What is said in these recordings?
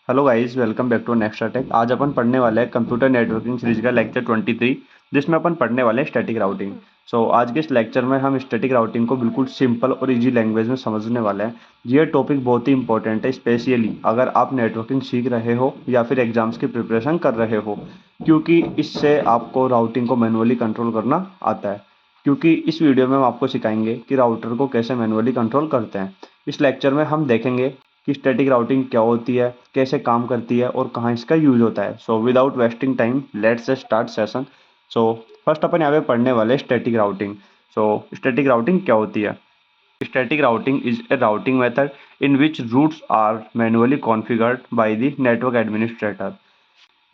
Hello guys, welcome back to next tech. आज अपन पढ़ने वाले हैं कंप्यूटर नेटवर्किंग सीरीज का लेक्चर 23, जिसमें अपन पढ़ने वाले हैं स्टैटिक राउटिंग। आज के इस लेक्चर में हम स्टैटिक राउटिंग को बिल्कुल सिंपल और इजी लैंग्वेज में समझने वाले हैं। ये टॉपिक बहुत ही इंपॉर्टेंट है, स्पेशली अगर आप नेटवर्किंग सीख रहे हो या फिर एग्जाम्स की प्रिपरेशन कर रहे हो, क्योंकि इससे आपको राउटिंग को मैनुअली कंट्रोल करना आता है। क्योंकि इस वीडियो में हम आपको सिखाएंगे कि राउटर को कैसे मैनुअली कंट्रोल करते हैं। इस लेक्चर में हम देखेंगे कि स्टैटिक राउटिंग क्या होती है, कैसे काम करती है और कहाँ इसका यूज होता है। Without wasting time let's start session. First अपन यहाँ पे पढ़ने वाले स्टैटिक राउटिंग। स्टैटिक राउटिंग क्या होती है? Static routing is a routing method in which routes are manually configured by the network administrator.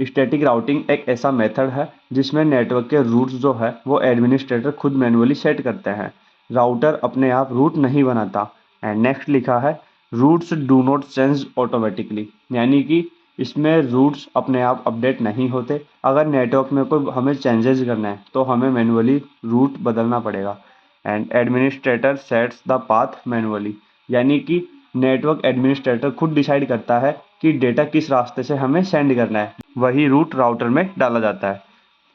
Static routing एक ऐसा मेथड है जिसमें नेटवर्क के रूट्स जो है वो एडमिनिस्ट्रेटर खुद मैनुअली सेट करते हैं। राउटर अपने आप रूट नहीं बनाता। एंड नेक्स्ट लिखा है, routes do not change automatically, यानी कि इसमें रूट्स अपने आप अपडेट नहीं होते। अगर नेटवर्क में कोई हमें चेंजेस करना है तो हमें मैनुअली रूट बदलना पड़ेगा। And administrator sets the path manually, यानी कि नेटवर्क एडमिनिस्ट्रेटर खुद डिसाइड करता है कि डेटा किस रास्ते से हमें सेंड करना है, वही रूट राउटर में डाला जाता है।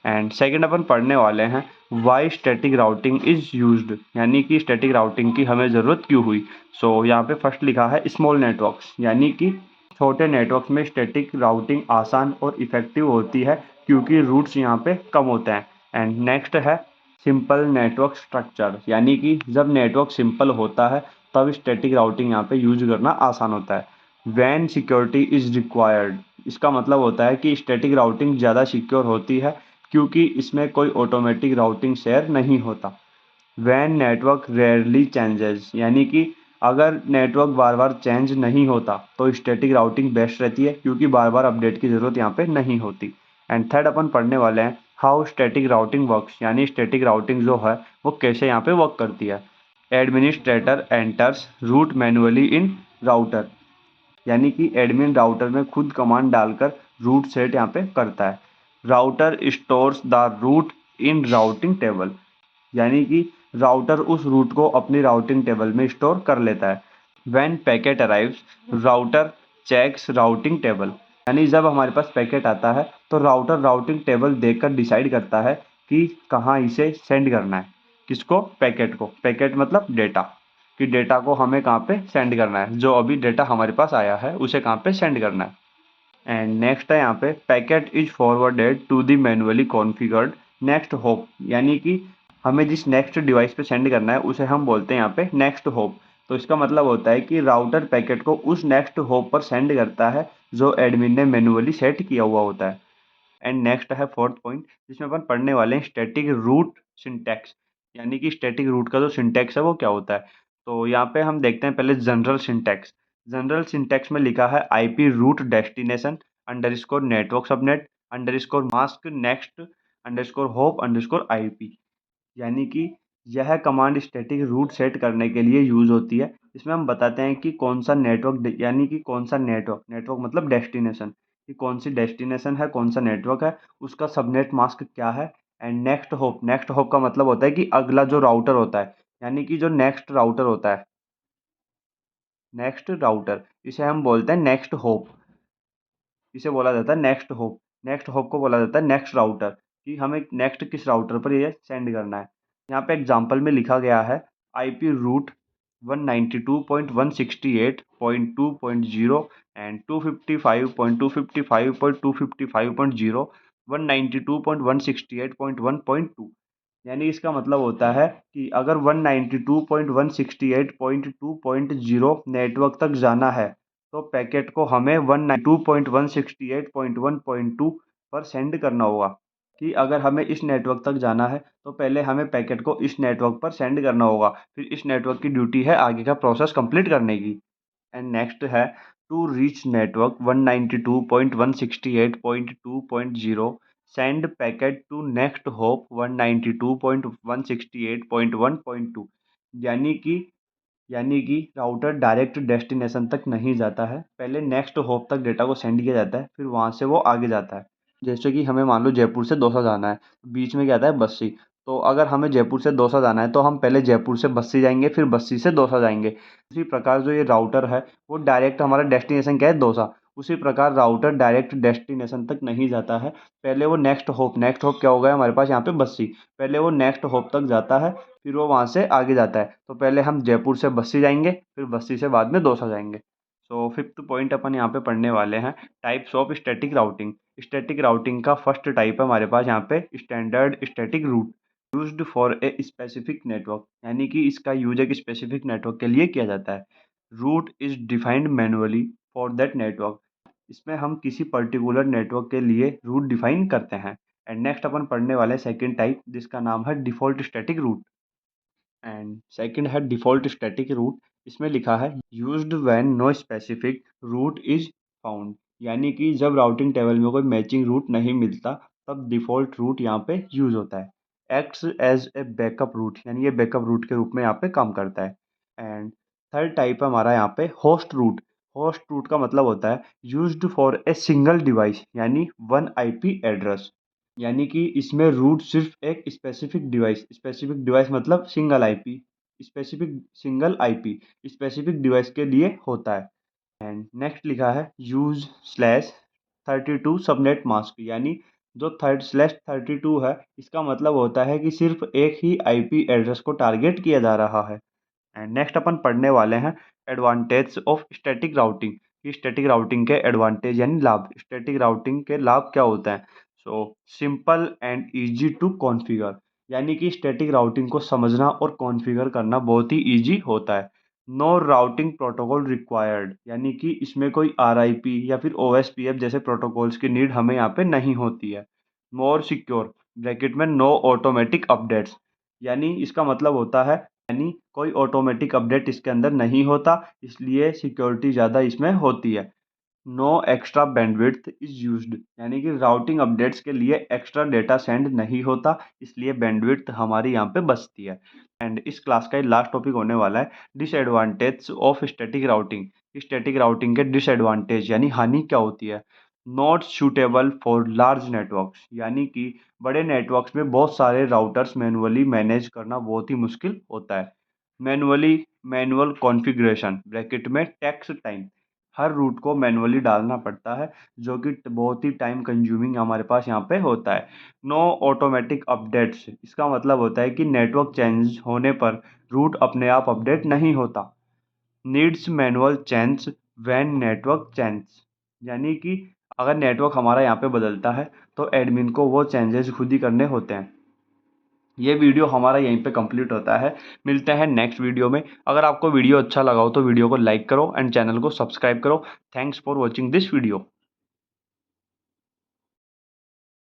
एंड सेकंड अपन पढ़ने वाले हैं why static routing is used, यानी कि स्टैटिक राउटिंग की हमें ज़रूरत क्यों हुई। यहाँ पे फर्स्ट लिखा है स्मॉल नेटवर्क्स, यानी कि छोटे नेटवर्क्स में स्टैटिक राउटिंग आसान और इफेक्टिव होती है क्योंकि रूट्स यहाँ पे कम होते हैं। एंड नेक्स्ट है सिंपल नेटवर्क स्ट्रक्चर, यानी कि जब नेटवर्क सिंपल होता है तब स्टैटिक राउटिंग यहाँ पे यूज करना आसान होता है। वैन सिक्योरिटी इज रिक्वायर्ड, इसका मतलब होता है कि स्टैटिक राउटिंग ज़्यादा सिक्योर होती है क्योंकि इसमें कोई ऑटोमेटिक राउटिंग शेयर नहीं होता। वैन नेटवर्क रेयरली चेंजेस, यानी कि अगर नेटवर्क बार बार चेंज नहीं होता तो स्टैटिक राउटिंग बेस्ट रहती है क्योंकि बार बार अपडेट की ज़रूरत यहाँ पे नहीं होती। एंड थर्ड अपन पढ़ने वाले हैं हाउ स्टैटिक राउटिंग वर्क्स, यानी स्टैटिक राउटिंग जो है वो कैसे यहाँ पे वर्क करती है। एडमिनिस्ट्रेटर एंटर्स रूट मैनुअली इन राउटर, यानी कि एडमिन राउटर में खुद कमांड डालकर रूट सेट यहाँ पे करता है। Router stores the route in routing table, यानी कि राउटर उस रूट को अपनी राउटिंग टेबल में स्टोर कर लेता है। When packet arrives router checks routing table, यानी जब हमारे पास पैकेट आता है तो राउटर राउटिंग टेबल देखकर डिसाइड करता है कि कहाँ इसे सेंड करना है। किसको? पैकेट को। पैकेट मतलब डेटा, कि डेटा को हमें कहाँ पे सेंड करना है, जो अभी डेटा हमारे पास आया है उसे कहाँ पे सेंड करना है। एंड नेक्स्ट है यहाँ पे packet is forwarded to the manually configured next hop, यानी कि हमें जिस नेक्स्ट डिवाइस पे सेंड करना है उसे हम बोलते हैं यहाँ पे नेक्स्ट होप। तो इसका मतलब होता है कि राउटर पैकेट को उस नेक्स्ट होप पर सेंड करता है जो एडमिन ने मैनुअली सेट किया हुआ होता है। एंड नेक्स्ट है फोर्थ पॉइंट, जिसमें अपन पढ़ने वाले हैं स्टैटिक रूट सिंटैक्स, यानी कि स्टैटिक रूट का जो सिंटैक्स है वो क्या होता है। तो यहाँ पे हम देखते हैं पहले जनरल सिंटैक्स। जनरल सिंटैक्स में लिखा है IP root destination underscore network subnet underscore mask next underscore hope underscore IP, यानी कि यह कमांड स्टैटिक रूट सेट करने के लिए यूज होती है। इसमें हम बताते हैं कि कौन सा नेटवर्क, यानी कि कौन सा नेटवर्क, नेटवर्क मतलब डेस्टिनेशन, कि कौन सी डेस्टिनेशन है, कौन सा नेटवर्क है, उसका सबनेट मास्क क्या है। And next hop, next hop का मतलब होता है कि अगला जो राउटर होता है, यानी कि जो नेक्स्ट राउटर होता है, नेक्स्ट राउटर, इसे हम बोलते हैं नेक्स्ट होप। इसे बोला जाता है नेक्स्ट होप। नेक्स्ट होप को बोला जाता है नेक्स्ट राउटर, कि हमें नेक्स्ट किस राउटर पर ये सेंड करना है। यहाँ पे एग्जांपल में लिखा गया है आईपी रूट 192.168.2.0 एंड 255.255.255.0 192.168.1.2, यानी इसका मतलब होता है कि अगर 192.168.2.0 नेटवर्क तक जाना है तो पैकेट को हमें 192.168.1.2 पर सेंड करना होगा। कि अगर हमें इस नेटवर्क तक जाना है तो पहले हमें पैकेट को इस नेटवर्क पर सेंड करना होगा, फिर इस नेटवर्क की ड्यूटी है आगे का प्रोसेस कंप्लीट करने की। एंड नेक्स्ट है to reach network 192.168.2.0 send packet to next hop 192.168.1.2, यानी कि राउटर डायरेक्ट डेस्टिनेशन तक नहीं जाता है, पहले नेक्स्ट होप तक डेटा को सेंड किया जाता है, फिर वहाँ से वो आगे जाता है। जैसे कि हमें मान लो जयपुर से दौसा जाना है, बीच में क्या आता है? बस्सी। तो अगर हमें जयपुर से दौसा जाना है तो हम पहले जयपुर से बस्सी जाएंगे, फिर बस्सी से दौसा जाएंगे। इसी प्रकार जो ये राउटर है वो डायरेक्ट हमारा डेस्टिनेशन क्या है? दौसा। उसी प्रकार राउटर डायरेक्ट डेस्टिनेशन तक नहीं जाता है, पहले वो नेक्स्ट होप क्या हो गया हमारे पास यहाँ पे बस्सी, पहले वो नेक्स्ट होप तक जाता है, फिर वो वहाँ से आगे जाता है। तो पहले हम जयपुर से बस्सी जाएंगे, फिर बस्सी से बाद में दौसा जाएंगे। सो फिफ्थ पॉइंट अपन यहाँ पे पढ़ने वाले हैं, types of static routing. Static routing का फर्स्ट टाइप है हमारे पास यहाँ पे standard static route used for a specific network, यानी कि इसका यूज एक स्पेसिफिक नेटवर्क के लिए किया जाता है। Route is defined manually for that network, इसमें हम किसी पर्टिकुलर नेटवर्क के लिए रूट डिफाइन करते हैं। एंड नेक्स्ट अपन पढ़ने वाले सेकंड टाइप जिसका नाम है default static route. And second है डिफॉल्ट स्टैटिक रूट, इसमें लिखा है used when no specific route is found, यानी कि जब राउटिंग टेबल में कोई मैचिंग रूट नहीं मिलता तब डिफॉल्ट रूट यहाँ पे यूज होता है। Acts as a backup route, यानी ये बैकअप रूट के रूप में यहाँ पे काम करता है। एंड थर्ड टाइप है हमारा यहाँ पे होस्ट रूट। होस्ट रूट का मतलब होता है used for a single device, यानी वन आईपी एड्रेस, यानी कि इसमें रूट सिर्फ एक स्पेसिफिक डिवाइस मतलब सिंगल आईपी, स्पेसिफिक डिवाइस के लिए होता है। एंड नेक्स्ट लिखा है यूज स्लैश 32 सबनेट मास्क, यानी जो थर्ड स्लैश 32 है इसका मतलब होता है कि सिर्फ एक ही आईपी एड्रेस को टारगेट किया जा रहा है। एंड नेक्स्ट अपन पढ़ने वाले हैं एडवांटेज ऑफ स्टैटिक राउटिंग, कि स्टैटिक राउटिंग के एडवांटेज यानी लाभ, स्टैटिक राउटिंग के लाभ क्या होते हैं। So simple and easy to configure, यानी कि स्टैटिक राउटिंग को समझना और कॉन्फ़िगर करना बहुत ही इजी होता है। नो राउटिंग प्रोटोकॉल रिक्वायर्ड, यानी कि इसमें कोई आरआईपी या फिर ओएसपीएफ जैसे प्रोटोकॉल्स की नीड हमें यहाँ पे नहीं होती है। मोर सिक्योर, ब्रैकेट में नो ऑटोमेटिक अपडेट्स, यानी इसका मतलब होता है यानी कोई ऑटोमेटिक अपडेट इसके अंदर नहीं होता, इसलिए सिक्योरिटी ज़्यादा इसमें होती है। No extra bandwidth is used, यानी कि राउटिंग अपडेट्स के लिए एक्स्ट्रा डेटा सेंड नहीं होता, इसलिए बैंडविड्थ हमारी यहाँ पे बचती है। एंड इस क्लास का लास्ट टॉपिक होने वाला है disadvantage of static routing. Static routing के डिसएडवांटेज यानी हानि क्या होती है। Not suitable for large networks, यानी कि बड़े नेटवर्क्स में बहुत सारे राउटर्स मैनुअली मैनेज करना बहुत ही मुश्किल होता है। मैनुअल कॉन्फ़िगरेशन ब्रैकेट में टेक्स टाइम, हर रूट को मैनुअली डालना पड़ता है जो कि बहुत ही टाइम कंज्यूमिंग हमारे पास यहाँ पे होता है। नो ऑटोमेटिक अपडेट्स, इसका मतलब होता है कि नेटवर्क चेंज होने पर रूट अपने आप अपडेट नहीं होता। Needs manual change when network change, यानी कि अगर नेटवर्क हमारा यहाँ पे बदलता है तो एडमिन को वो चेंजेस खुद ही करने होते हैं। ये वीडियो हमारा यहीं पे कंप्लीट होता है, मिलते हैं नेक्स्ट वीडियो में। अगर आपको वीडियो अच्छा लगा हो तो वीडियो को लाइक करो एंड चैनल को सब्सक्राइब करो। Thanks for watching this video.